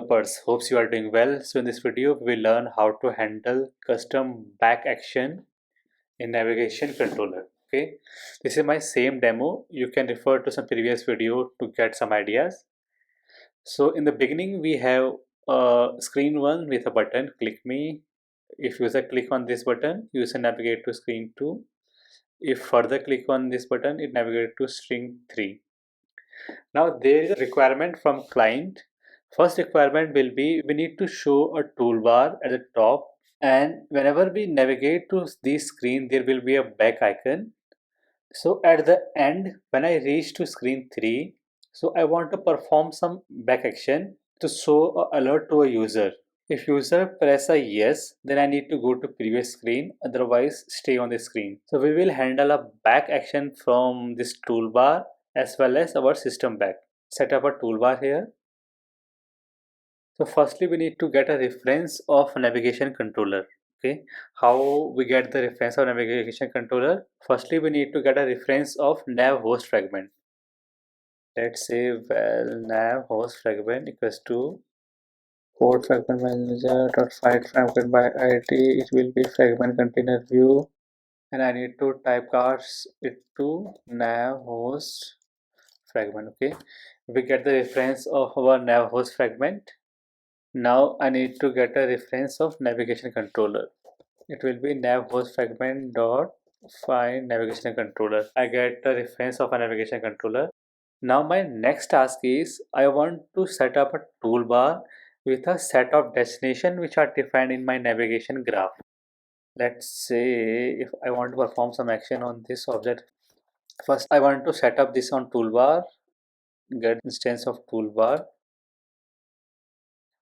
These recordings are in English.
developers, hopes you are doing well. So in this video we will learn how to handle custom back action in navigation controller. Okay, this is my same demo. You can refer to some previous video to get some ideas. So in the beginning we have screen 1 with a button, click me. If user click on this button, user navigate to screen 2. If further click on this button, it navigate to screen 3. Now there is a requirement from client. First requirement will be we need to show a toolbar at the top, and whenever we navigate to this screen there will be a back icon. So at the end when I reach to screen 3, so I want to perform some back action to show a alert to a user. If user press a yes, then I need to go to previous screen, otherwise stay on the screen. So we will handle a back action from this toolbar as well as our system back. Set up a toolbar here. So firstly we need to get a reference of navigation controller. Okay, how we get the reference of navigation controller? Firstly we need to get a reference of nav host fragment. Let's say well nav host fragment equals to port fragment manager dot find fragment by id. It will be fragment container view, and I need to typecast it to nav host fragment. Okay, we get the reference of our nav host fragment. Now I need to get a reference of navigation controller. It will be nav host fragment dot find navigation controller. I get the reference of a navigation controller. Now my next task is I want to set up a toolbar with a set of destination which are defined in my navigation graph. Let's say if I want to perform some action on this object, first I want to set up this on toolbar, get instance of toolbar.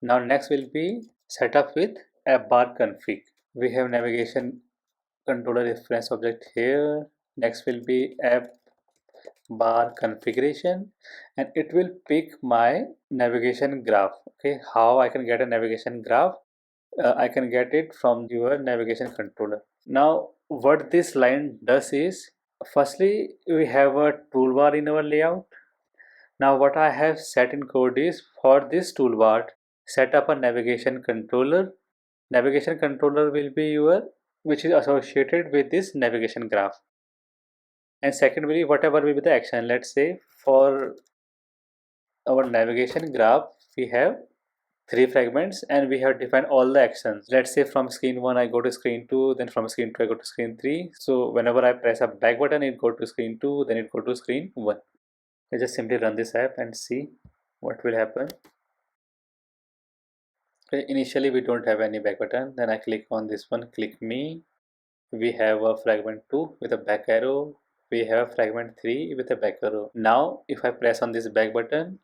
Now next will be set up with app bar config. We have navigation controller reference object here. Next will be app bar configuration, and it will pick my navigation graph. Okay, how I can get a navigation graph? I can get it from your navigation controller. Now what this line does is, firstly we have a toolbar in our layout. Now what I have set in code is, for this toolbar set up a navigation controller. Navigation controller will be your which is associated with this navigation graph. And secondly, whatever will be the action, let's say for our navigation graph we have 3 fragments and we have defined all the actions. Let's say from screen 1 I go to screen 2, then from screen 2 I go to screen 3. So whenever I press a back button it go to screen 2, then it go to screen 1. I just simply run this app and see what will happen. Okay, initially we don't have any back button, then I click on this one, click me. We have a fragment 2 with a back arrow. We have fragment 3 with a back arrow. Now if I press on this back button,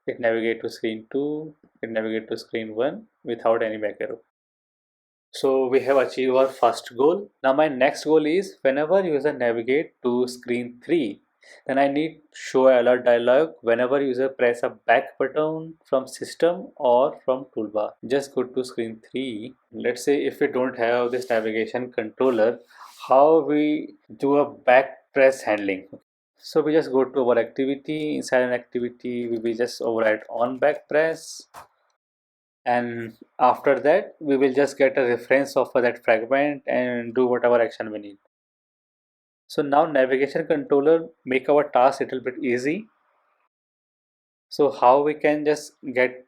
it navigate to screen 2, it navigate to screen 1 without any back arrow. So we have achieved our first goal. Now my next goal is, whenever user navigate to screen 3, then I need show alert dialog whenever user press a back button from system or from toolbar. Just go to screen 3. Let's say if we don't have this navigation controller, how we do a back press handling? So we just go to our activity. Inside an activity we will just override on back press, and after that we will just get a reference of that fragment and do whatever action we need. So now navigation controller make our task a little bit easy. So how we can just get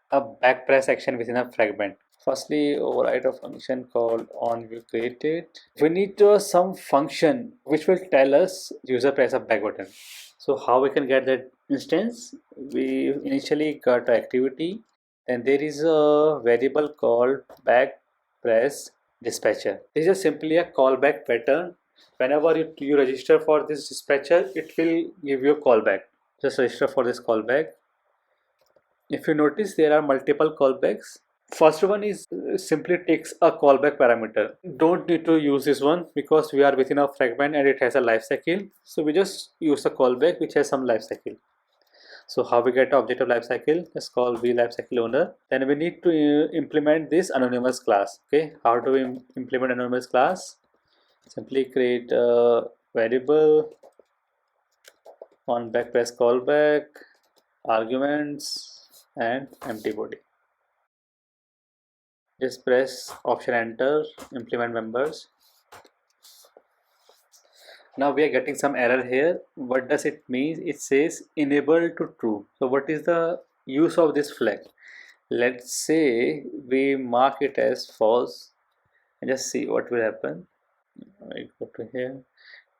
a back press action within a fragment? Firstly, override a function called on view created. We need some function which will tell us user press a back button. So how we can get that instance? We initially got activity, and there is a variable called back press dispatcher. This is simply a callback pattern. Whenever you register for this dispatcher, it will give you a callback. Just register for this callback. If you notice, there are multiple callbacks. First one is simply takes a callback parameter. Don't need to use this one because we are within a fragment and it has a life cycle. So we just use a callback which has some life cycle. So how we get object of life cycle? Let's call v life cycle owner. Then we need to implement this anonymous class. Okay, how do we implement anonymous class? Simply create a variable on back press callback arguments and empty body. Just press option enter, implement members. Now we are getting some error here. What does it mean? It says enable to true. So what is the use of this flag? Let's say we mark it as false and just see what will happen. I go to here,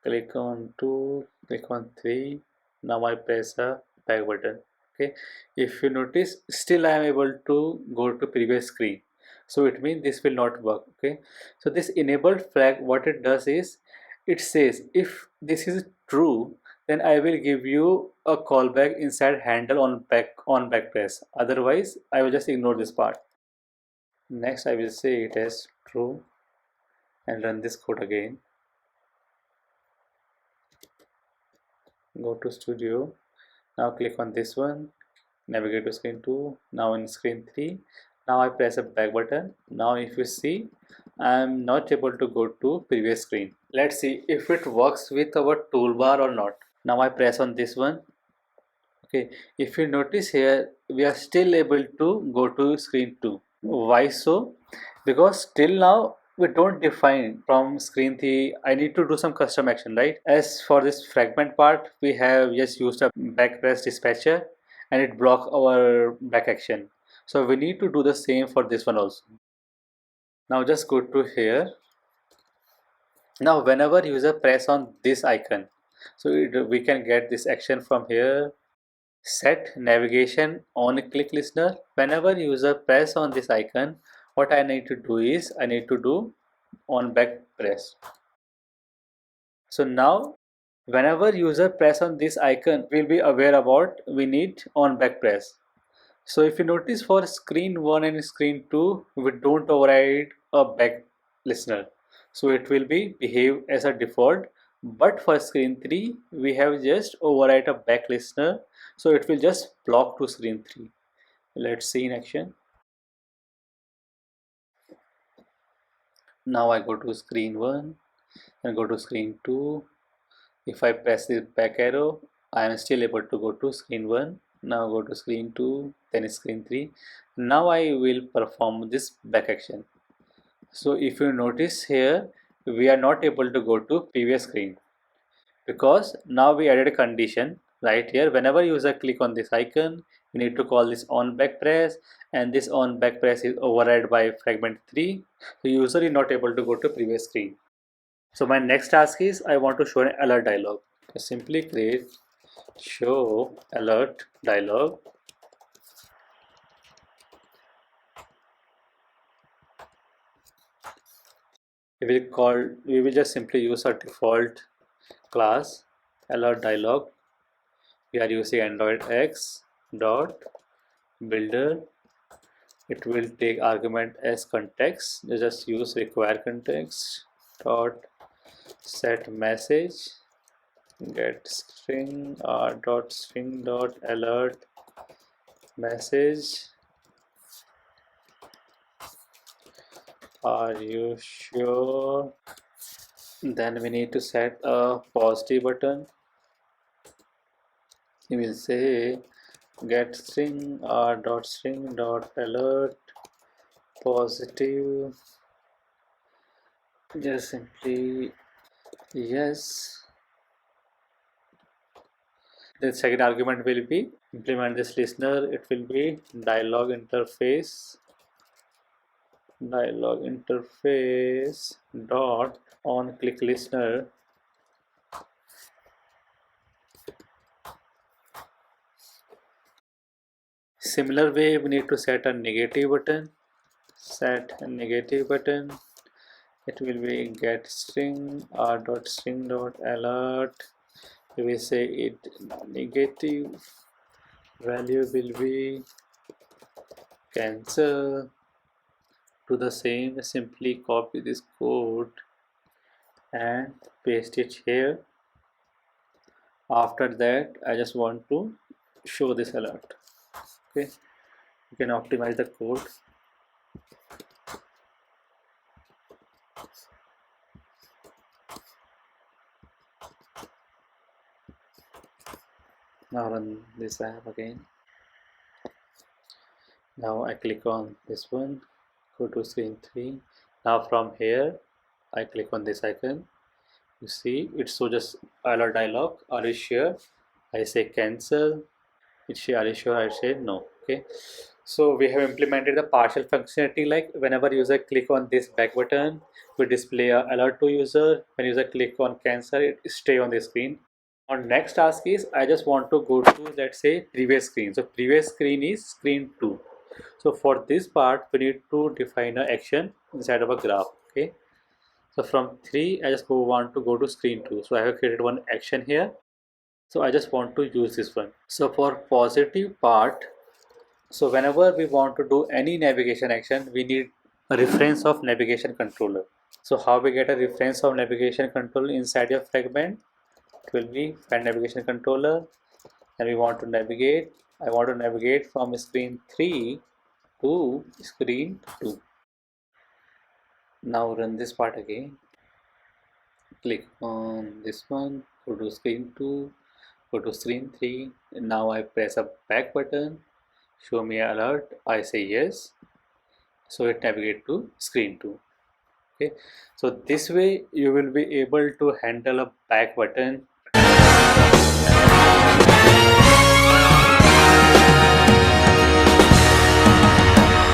click on 2, click on 3. Now I press a back button. Okay, if you notice, still I am able to go to previous screen. So it means this will not work. Okay, so this enabled flag, what it does is it says if this is true, then I will give you a callback inside handle on back press. Otherwise, I will just ignore this part. Next, I will say it as true and run this code again. Go to studio. Now click on this one, navigate to screen 2. Now in screen 3, now I press a back button. Now if you see, I am not able to go to previous screen. Let's see if it works with our toolbar or not. Now I press on this one. Okay, if you notice here, we are still able to go to screen 2. Why so? Because till now we don't define from screen 3. I need to do some custom action, right? As for this fragment part, we have just used a back press dispatcher and it block our back action. So we need to do the same for this one also. Now just go to here. Now whenever user press on this icon, so we can get this action from here. Set navigation on click listener. Whenever user press on this icon, what I need to do is I need to do on back press. So now whenever user press on this icon, we'll be aware about we need on back press. So if you notice for screen 1 and screen 2, we don't override a back listener. So it will be behave as a default. But for screen 3, we have just override a back listener. So it will just block to screen 3. Let's see in action. Now I go to screen 1 and go to screen 2. If I press the back arrow, I am still able to go to screen 1. Now go to screen 2, then screen 3. Now I will perform this back action. So if you notice here, we are not able to go to previous screen because now we added a condition right here. Whenever user click on this icon, we need to call this on back press, and this on back press is override by fragment 3. So user is not able to go to previous screen. So my next task is I want to show an alert dialog. So simply create show alert dialog. We will just simply use our default class alert dialog. We are using Android X dot builder. It will take argument as context. Just use require context dot set message get string dot string dot alert message. Are you sure? Then we need to set a positive button. We will say get string dot string dot alert positive. Just simply yes. The second argument will be implement this listener. It will be dialog interface dot on click listener. Similar way, we need to set a negative button. Set a negative button. It will be get string dot string dot alert. We will say it negative value will be cancel. Do the same, simply copy this code and paste it here. After that, I just want to show this alert. Okay, you can optimize the code. Now run this app again. Now I click on this one, go to screen 3. Now from here I click on this icon. You see it shows just alert dialog. Are you sure? I say cancel. It say are you sure? I say no. Okay. So we have implemented the partial functionality, like whenever user click on this back button, we display a alert to user. When user click on cancel, it stay on the screen. Our next task is I just want to go to, let's say, previous screen. So previous screen is screen 2. So for this part we need to define an action inside of a graph. Okay. So from 3 I just want to go to screen 2. So I have created one action here. So I just want to use this one. So for positive part, so whenever we want to do any navigation action, we need a reference of navigation controller. So how we get a reference of navigation controller inside your fragment? It will be find navigation controller, and we want to navigate. I want to navigate from screen 3 to screen 2. Now run this part again. Click on this one, go to screen 2, go to screen 3. And now I press a back button, show me alert. I say yes. So it navigate to screen 2. Okay, so this way you will be able to handle a back button